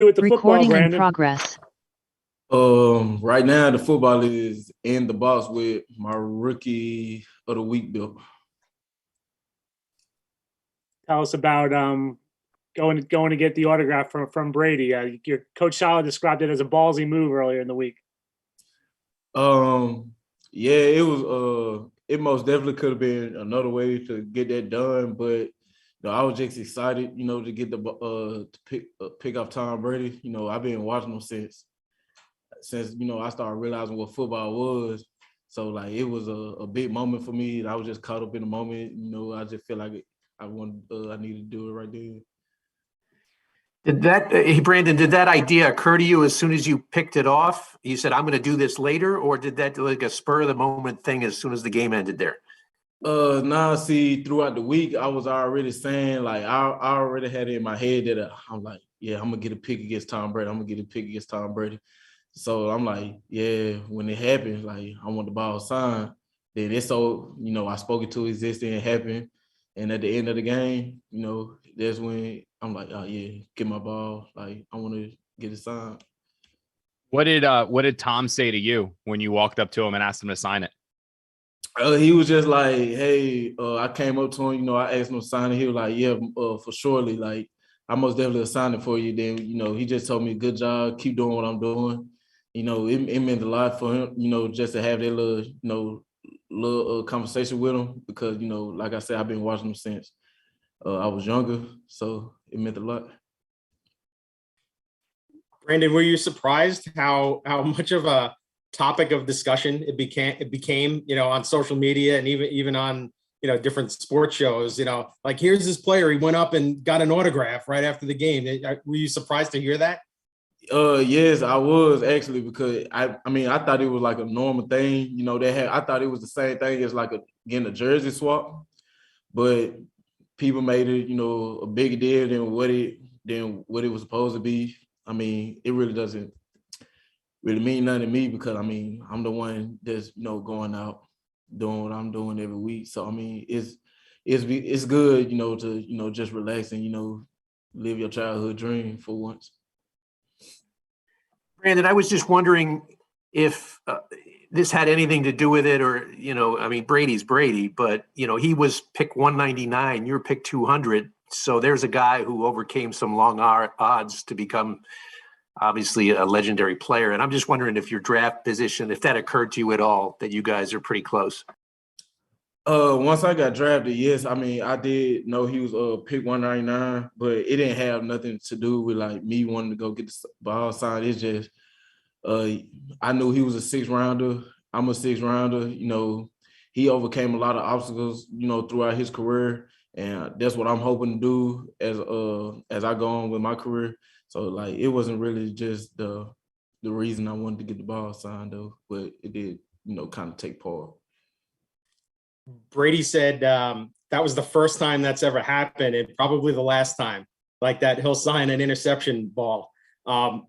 with the football, Recording in Brandon? progress. Right now the football is in the box with my rookie of the week bill. Tell us about going to get the autograph from Brady. Your coach Sala described it as a ballsy move earlier in the week. Yeah, it was. It most definitely could have been another way to get that done, but I was just excited, to get the to pick up Tom Brady. I've been watching him since I started realizing what football was. So like it was a big moment for me. I was just caught up in the moment. I just feel like I needed to do it right there. Brandon, did that idea occur to you as soon as you picked it off? You said, I'm going to do this later, or did that like a spur of the moment thing as soon as the game ended there? See, throughout the week, I was already saying, like, I already had it in my head that I'm like, yeah, I'm going to get a pick against Tom Brady. So I'm like, yeah, when it happened, like, I want the ball signed. Then it's so, I spoke it to existing and happened. And at the end of the game, that's when I'm like, oh yeah, get my ball. Like I want to get it signed. What did Tom say to you when you walked up to him and asked him to sign it? He was just like, hey, I came up to him, I asked him to sign it. He was like, yeah, for surely. Like I most definitely signed it for you. Then, he just told me, good job, keep doing what I'm doing. It meant a lot for him, just to have that little conversation with him because, like I said, I've been watching him since I was younger, so it meant a lot. Brandon, were you surprised how much of a topic of discussion it became, on social media and even on, different sports shows, like here's this player, he went up and got an autograph right after the game. Were you surprised to hear that? Yes, I was actually because I thought it was like a normal thing, I thought it was the same thing as like getting a jersey swap, but people made it, a bigger deal than what it was supposed to be. I mean, it really doesn't really mean nothing to me because I'm the one that's going out doing what I'm doing every week. So I mean, it's good, to just relax and live your childhood dream for once. Brandon, I was just wondering if this had anything to do with it, or Brady's Brady, but he was pick 199, you're pick 200. So there's a guy who overcame some long odds to become obviously a legendary player. And I'm just wondering if your draft position, if that occurred to you at all, that you guys are pretty close. Once I got drafted, yes. I did know he was pick 199, but it didn't have nothing to do with like me wanting to go get the ball signed. It's just I knew he was a 6th rounder. I'm a 6th rounder. He overcame a lot of obstacles, throughout his career. And that's what I'm hoping to do as I go on with my career. So like it wasn't really just the reason I wanted to get the ball signed though, but it did, kind of take part. Brady said that was the first time that's ever happened and probably the last time like that he'll sign an interception ball.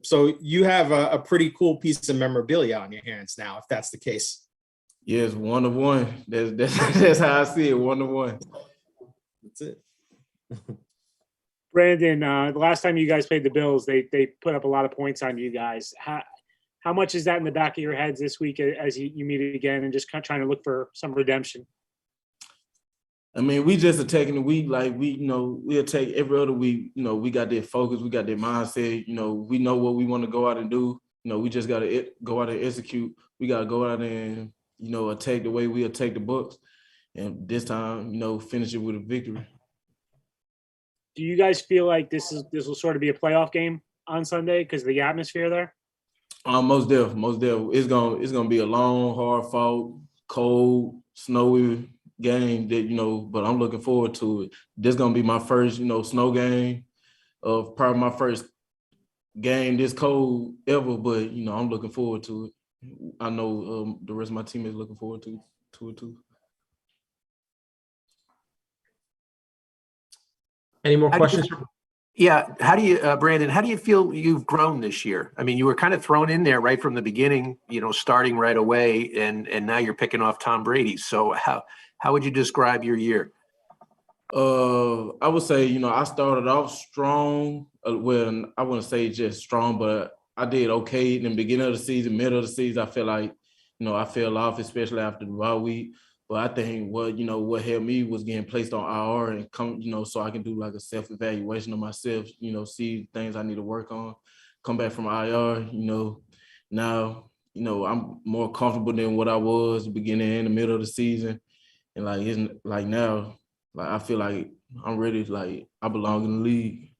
So you have a pretty cool piece of memorabilia on your hands now, if that's the case. Yes, 1 of 1. That's how I see it, 1 of 1. That's it. Brandon, the last time you guys played the Bills, they put up a lot of points on you guys. How much is that in the back of your heads this week as you meet it again and just kind of trying to look for some redemption? We just attacking the week like we attack every other week. We got that focus, we got that mindset. We know what we want to go out and do. We just got to go out and execute. We got to go out and attack the way we attack the Bucs, and this time finish it with a victory. Do you guys feel like this will sort of be a playoff game on Sunday because of the atmosphere there? Most definitely. It's gonna be a long, hard fought, cold, snowy game that but I'm looking forward to it. This gonna be my first snow game, probably my first game this cold ever. But I'm looking forward to it. I know the rest of my team is looking forward to it too. Any more questions? Yeah. How do you, Brandon, how do you feel you've grown this year? You were kind of thrown in there right from the beginning, starting right away, and now you're picking off Tom Brady. So how would you describe your year? I would say, I started off strong. Well, I wouldn't say just strong, but I did okay in the beginning of the season, middle of the season. I feel like, I fell off, especially after the bye week. But I think what helped me was getting placed on IR and come, so I can do like a self-evaluation of myself, see things I need to work on, come back from IR, now, I'm more comfortable than what I was beginning and the middle of the season. And like, it's like now, like I feel like I'm ready, like I belong in the league.